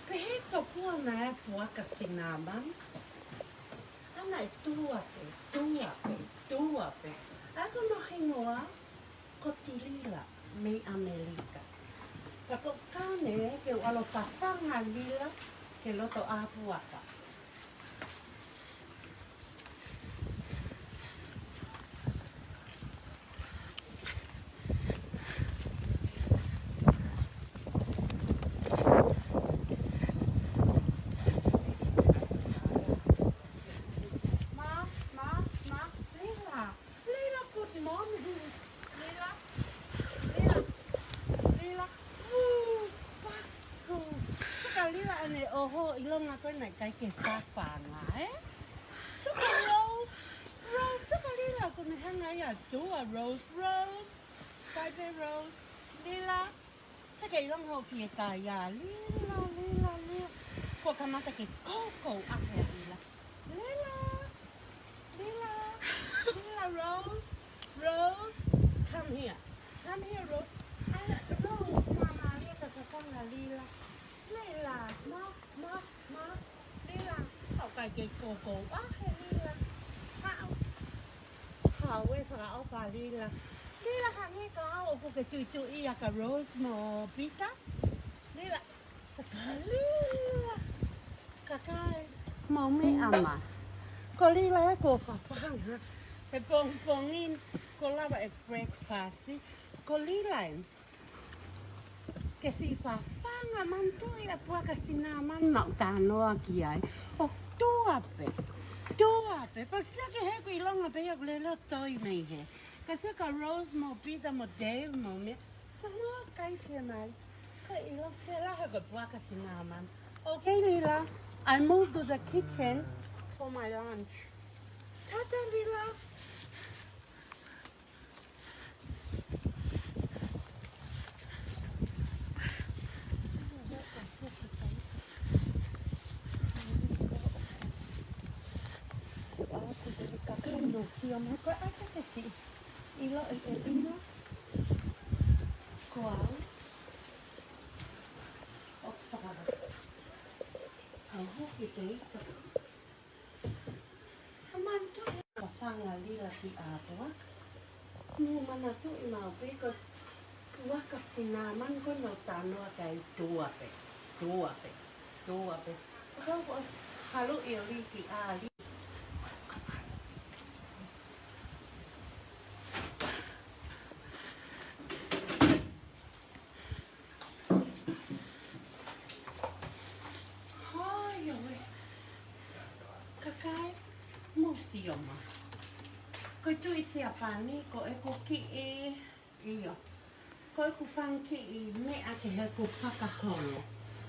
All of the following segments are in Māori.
Pehe pua na pua kasinaman. Ana tuape. Ako no hingoa kotilila me Amerika. Kako kane ke alo pasanga lila ke loto apuaka. Oho, ilong ako na kay kisapa nga Suka Rose, suka lila ko na hanga ya dua Rose, Five Rose, lila. Saka ilong ho kia kaya, lila. Ko kamata ki Coco ake lila. Lila, Rose, come here, Rose. Rose, mama, lila kakanga lila. Lila, ma, Lila, học bài kịch cổ quá hay Lila, hảo với phá bà Lila hàng nghe có cái chui à cả Rose mò pita, Lila, cái màu mê ama, có Lila có phá phang ha, cái bông in, có la bài breakfast, có Lila kasi panga mantua ya pua kasi naman na tanoa kiai oh tuape pagsa ke he ko ilong ape ya blela toy me he kasi ka Rose mo pita mo Dave mo me no kai final ka ilong kela ha ko pua kasi naman okay Lila I moved to the kitchen for my lunch tata Lila Siya mo ko ata kasi ilo kual saka ho kita aman to kapanga lila ti apo mo mana to imau pe ko wa kasi naman ko no tano kay tuape ko halo ili ti ali Sioma. Ko tu isi apa ni ko eko ki iyo. Ko eko fang ki me ake he ko whakaholo.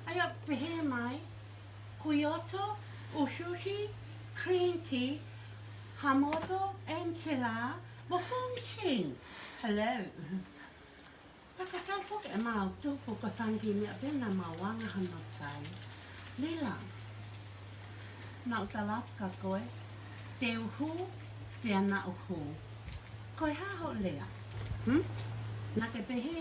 Aia pehe mai, Kyoto, Ushushi, Green Tea, Hamoto, Enchila, Wafongxing. Hello. Pakatau poke mau tu poke tangi me apena mawanga hamakai. Lila. Nau talap ka koe. Teu hu, te ana o hu. Koe ha ho lea. Na ke pehe.